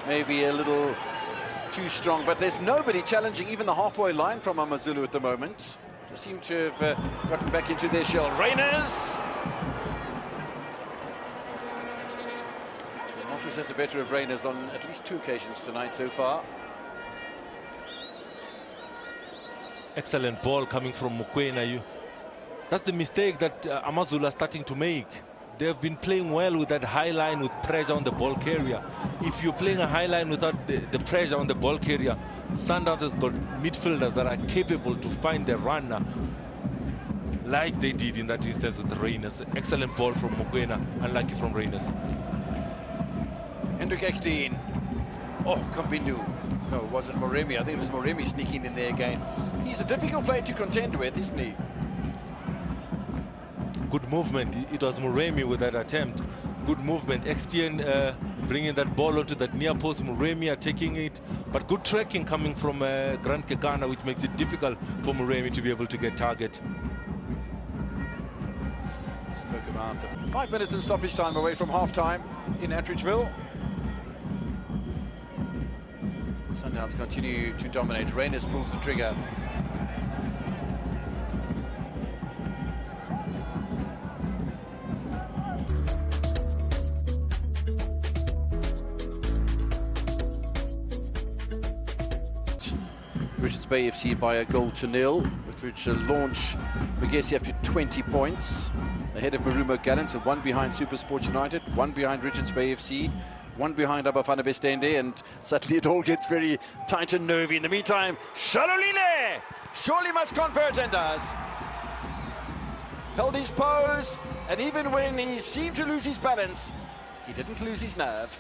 maybe a little too strong, but there's nobody challenging even the halfway line from Amazulu at the moment. Just seem to have gotten back into their shell. Rainers! Motters had the better of Rainers on at least 2 occasions tonight so far. Excellent ball coming from Mokoena. That's the mistake that Amazulu are starting to make. They've been playing well with that high line with pressure on the ball carrier. If you're playing a high line without the pressure on the ball carrier, Sundowns has got midfielders that are capable to find the runner, like they did in that instance with the Rainers. Excellent ball from Mokoena, unlucky from Rainers. Hendrik Ekstein. Oh, Kampindu. No, was it Moripe? I think it was Moripe sneaking in there again. He's a difficult player to contend with, isn't he? Good movement. It was Moripe with that attempt. Good movement. Ekstein bringing that ball onto that near post. Moripe are taking it. But good tracking coming from Grant Kekana, which makes it difficult for Moripe to be able to get target. Spoke about the 5 minutes in stoppage time away from half-time in Attridgeville. Sundowns continue to dominate. Rainers pulls the trigger. Richards Bay FC by a 0-0, with which launch Magesi up to 20 points. Ahead of Marumo Gallants, and 1 behind Supersport United, 1 behind Richards Bay FC, 1 behind Abafana Bestende, and suddenly it all gets very tight and nervy. In the meantime, Shaulile surely must convert, and does. Held his pose, and even when he seemed to lose his balance, he didn't lose his nerve.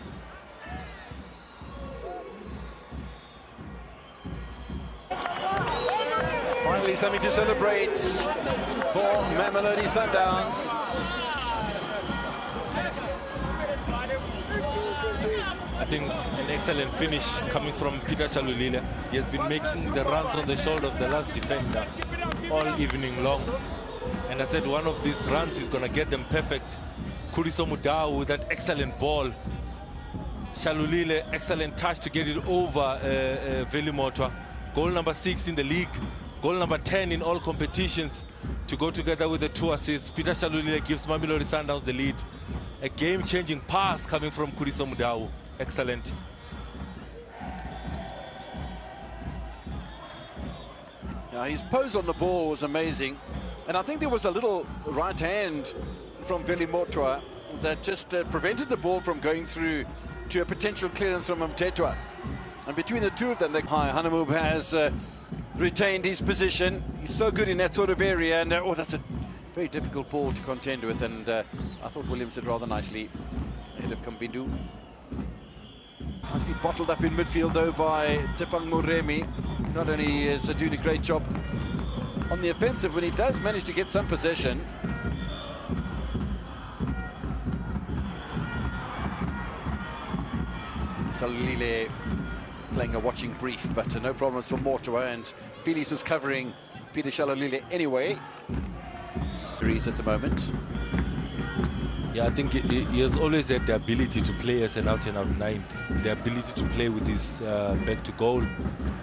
Finally something to celebrate for Mamelodi Sundowns. I think an excellent finish coming from Peter Shaulile. He has been making the runs on the shoulder of the last defender all evening long. And I said one of these runs is going to get them perfect. Kuriso Mudau with that excellent ball. Shaulile, excellent touch to get it over Velimotwa. Goal number 6 in the league. Goal number 10 in all competitions, to go together with the 2 assists. Peter Shaulile gives Mamelodi Sundowns the lead. A game-changing pass coming from Kuriso Mudau. Excellent. Yeah, his pose on the ball was amazing. And I think there was a little right hand from Velimotwa that just prevented the ball from going through to a potential clearance from Mtetwa. And between the two of them, Hanamub has retained his position. He's so good in that sort of area, and oh, that's a very difficult ball to contend with. And I thought Williams did rather nicely ahead of Kampindu. Nicely bottled up in midfield though by Tepang Moripe. Not only is he doing a great job on the offensive, when he does manage to get some possession. Shaulile playing a watching brief, but no problems for Mortua, and Felix was covering Peter Shaulile anyway. He's at the moment. Yeah, I think he has always had the ability to play as an out-and-out 9. The ability to play with his back to goal,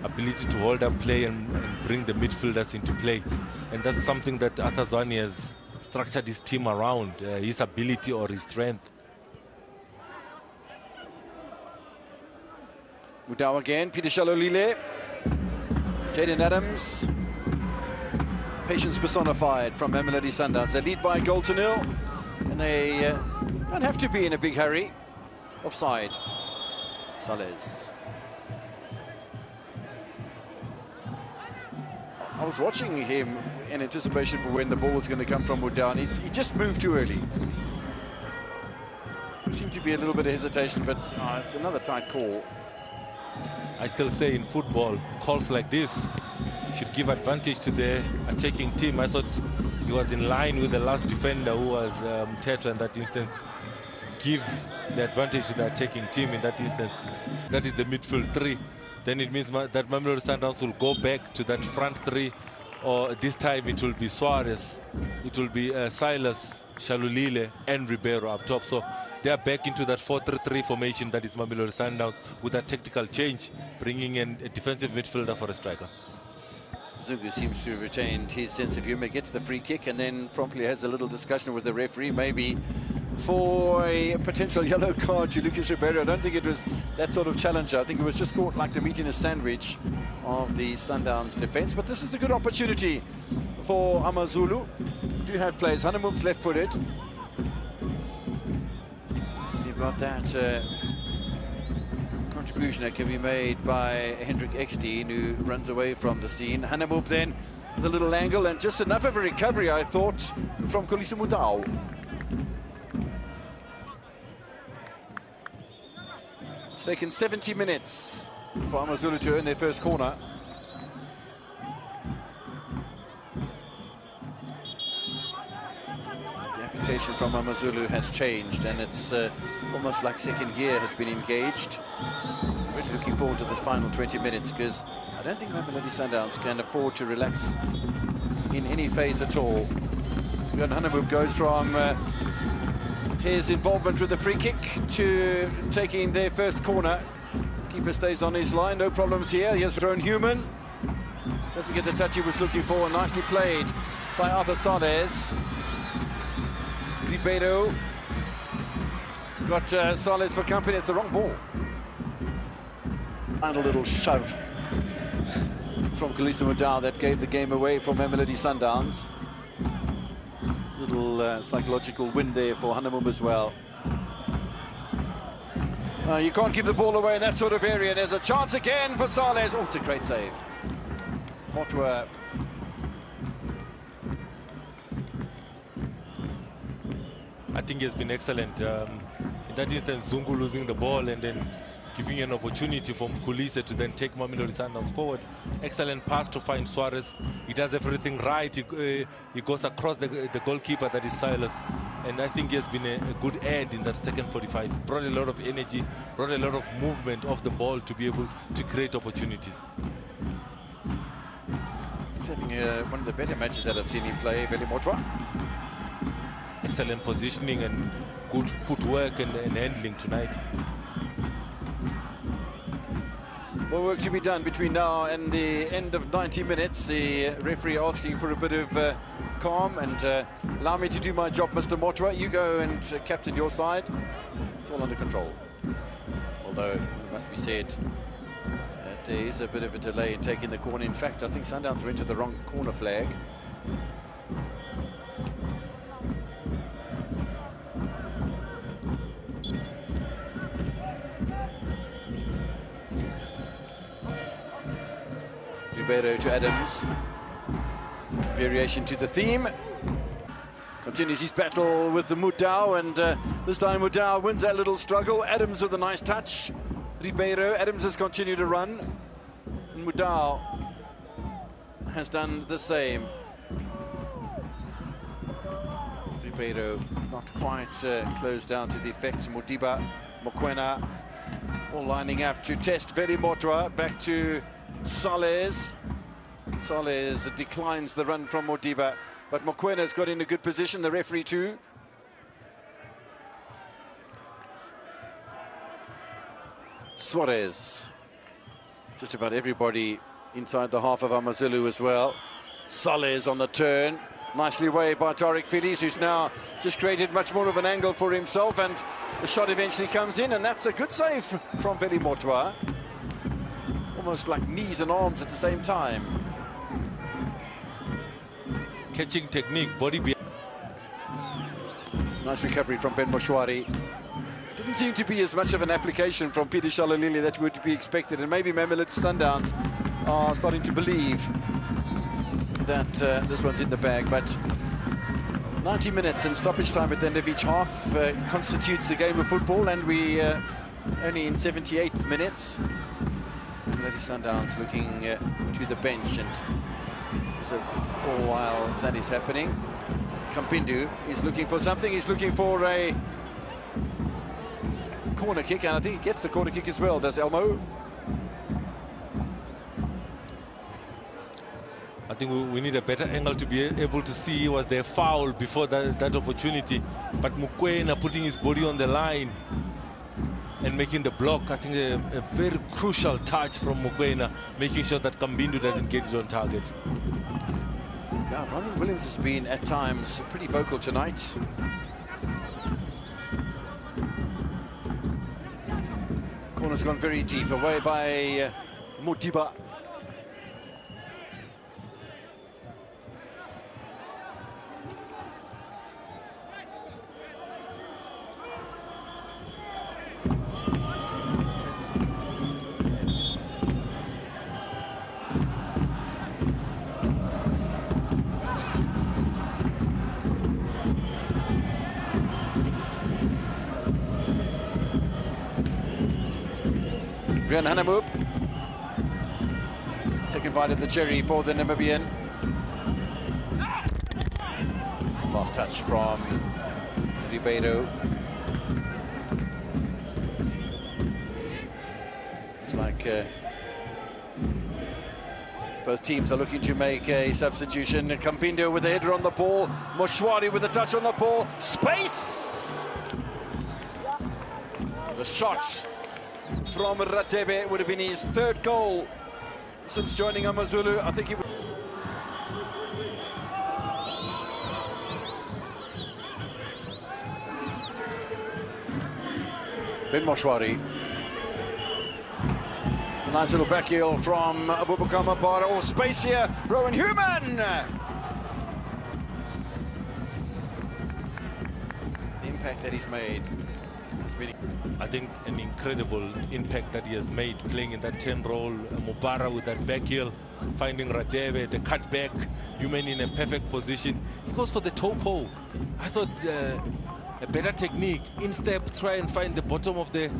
ability to hold up play and bring the midfielders into play. And that's something that Arthur Zwane has structured his team around, his ability or his strength. Mudau again, Peter Shaulile, Jaden Adams. Patience personified from Mamelodi Sundowns. They lead by 0-0, and they don't have to be in a big hurry. Offside. Sales. I was watching him in anticipation for when the ball was going to come from Mudau, and he just moved too early. There seemed to be a little bit of hesitation, but it's another tight call. I still say in football, calls like this should give advantage to the attacking team. I thought he was in line with the last defender, who was Tetra in that instance. Give the advantage to the attacking team in that instance. That is the midfield 3. Then it means that Mamelodi Sundowns will go back to that front 3, or this time it will be Suarez, it will be Silas, Shaulile and Ribeiro up top. So they are back into that 4-3-3 formation that is Mamelodi Sundowns, with a tactical change, bringing in a defensive midfielder for a striker. Zungu seems to have retained his sense of humour, gets the free kick, and then promptly has a little discussion with the referee, maybe for a potential yellow card to Lucas Ribeiro. I don't think it was that sort of challenger. I think it was just caught like the meat in a sandwich of the Sundowns defence. But this is a good opportunity for Amazulu. Do have players. Hanemub's left-footed. You've got that contribution that can be made by Hendrik Ekstein, who runs away from the scene. Hanemub then with a little angle, and just enough of a recovery, I thought, from Kolisi Mudau. It's taken 70 minutes for Amazulu to earn their first corner. The application from Amazulu has changed, and it's almost like second gear has been engaged. I'm really looking forward to this final 20 minutes, because I don't think Mamelodi Sundowns can afford to relax in any phase at all. Hanemub goes from his involvement with the free kick to taking their first corner. Keeper stays on his line, no problems here. He has thrown Human. Doesn't get the touch he was looking for. Nicely played by Arthur Sales. Ribeiro got Sales for company. It's the wrong ball. And a little shove from Kolisi Mudau that gave the game away for Mamelodi Sundowns. Little psychological win there for Hanemub as well. You can't give the ball away in that sort of area. There's a chance again for Sales. Oh, it's a great save. Motwa. I think he has been excellent. In that instance, Zungu losing the ball and then giving an opportunity for Kolisi to then take Mamelodi Sundowns forward. Excellent pass to find Suarez. He does everything right. He goes across the goalkeeper, that is Silas. And I think he has been a good add in that second 45. Brought a lot of energy, brought a lot of movement of the ball to be able to create opportunities. He's having one of the better matches that I've seen him play, Veli Motwa. Excellent positioning and good footwork and handling tonight. More work to be done between now and the end of 90 minutes. The referee asking for a bit of calm and allow me to do my job, Mr. Motwa. You go and captain your side. It's all under control. Although, it must be said that there is a bit of a delay in taking the corner. In fact, I think Sundowns went to the wrong corner flag. Ribeiro to Adams. Variation to the theme. Continues his battle with the Mudau, and this time Mudau wins that little struggle. Adams with a nice touch. Ribeiro. Adams has continued to run. And Mudau has done the same. Ribeiro not quite closed down to the effect. Modiba, Mokoena, all lining up to test Veli Motwa. Back to Sales. Sales declines the run from Modiba, but Mokwena's got in a good position, the referee too. Suarez. Just about everybody inside the half of Amazulu as well. Sales on the turn. Nicely weighed by Tariq Fidis, who's now just created much more of an angle for himself, and the shot eventually comes in, and that's a good save from Veli Motwa. Almost like knees and arms at the same time. Catching technique, body behind. It's a nice recovery from Ben Moshwari. Didn't seem to be as much of an application from Peter Shaulile that would be expected, and maybe Mamelodi Sundowns are starting to believe that this one's in the bag. But 90 minutes and stoppage time at the end of each half constitutes a game of football, and we only in 78 minutes. Mamelodi Sundowns looking to the bench, and so all while that is happening, Kampindu is looking for something. He's looking for a corner kick, and I think he gets the corner kick as well, does Elmo? I think we need a better angle to be able to see was there foul before that opportunity. But Mokoena putting his body on the line and making the block, I think a very crucial touch from Mokoena, making sure that Kambindu doesn't get it on target. Yeah, Ronald Williams has been at times pretty vocal tonight. Corner's gone very deep, away by Modiba. Rian Hanamoop. Second bite of the cherry for the Namibian. Last touch from Ribeiro. Looks like both teams are looking to make a substitution. Kampindo with a header on the ball. Moshwari with a touch on the ball. Space! The shot from Radebe would have been his third goal since joining Amazulu. I think he would. Ben Moshwari. It's a nice little back heel from Abubakar Mabara. Oh, space here. Rowan Human. The impact that he's made. I think an incredible impact that he has made playing in that 10 role. Mubara with that back heel, finding Radebe, the cut back, Human in a perfect position. He goes for the toe poke. I thought a better technique. In step, try and find the bottom of the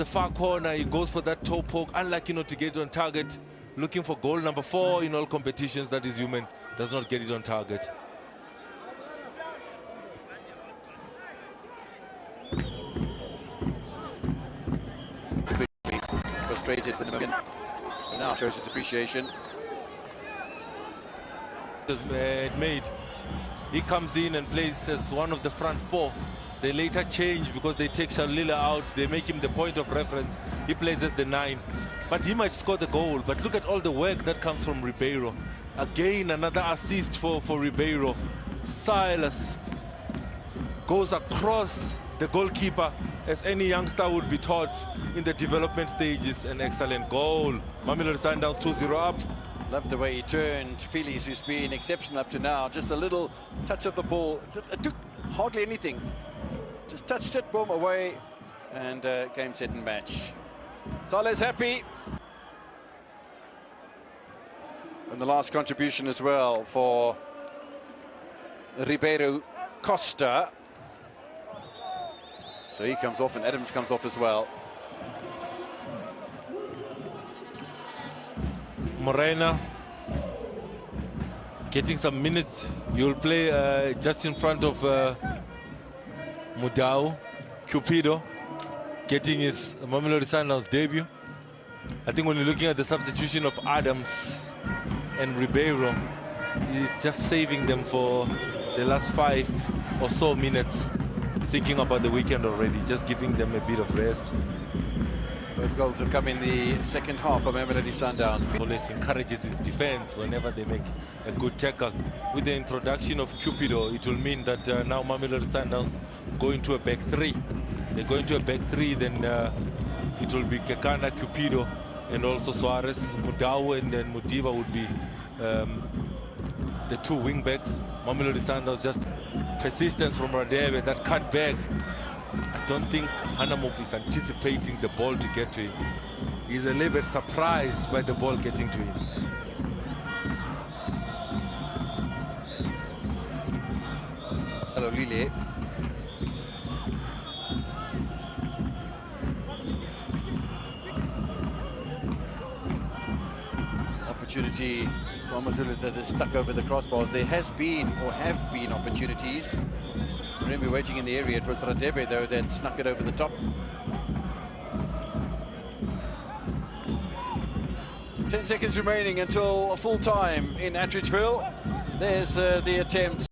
far corner. He goes for that toe poke, unlucky not to get it on target. Looking for goal number 4 in all competitions. That is Human, does not get it on target. Frustrated the Namibian, but now shows his appreciation. He comes in and plays as one of the front 4. They later change because they take Shaulile out. They make him the point of reference. He plays as the 9, but he might score the goal. But look at all the work that comes from Ribeiro. Again, another assist for Ribeiro. Silas goes across the goalkeeper, as any youngster would be taught in the development stages. An excellent goal. Mamelodi Sundowns 2-0 up. Loved the way he turned. Phillies, who's been exceptional up to now. Just a little touch of the ball. It took hardly anything. Just touched it, boom, away. And game, set and match. Saleh's happy. And the last contribution as well for Ribeiro Costa. So he comes off and Adams comes off as well. Morena getting some minutes. You'll play just in front of Mudau. Cupido getting his Mamelodi Sundowns debut. I think when you're looking at the substitution of Adams and Ribeiro, he's just saving them for the last 5 or so minutes. Thinking about the weekend already, just giving them a bit of rest. Both goals have come in the second half of Mamelodi Sundowns. Always encourages his defense whenever they make a good tackle. With the introduction of Cupido, it will mean that now Mamelodi Sundowns go into a back 3. They go into a back 3, then it will be Kekana, Cupido, and also Suarez. Mudau and then Modiba would be the 2 wing backs. Mamelodi Sundowns just persistence from Radebe, that cut back. I don't think Hanamoop is anticipating the ball to get to him. He's a little bit surprised by the ball getting to him. Shaulile. Opportunity for Amazulu that is stuck over the crossbars. There has been, or have been, opportunities. Remember, waiting in the area. It was Radebe, though, that snuck it over the top. 10 seconds remaining until full time in Attridgeville. There's the attempt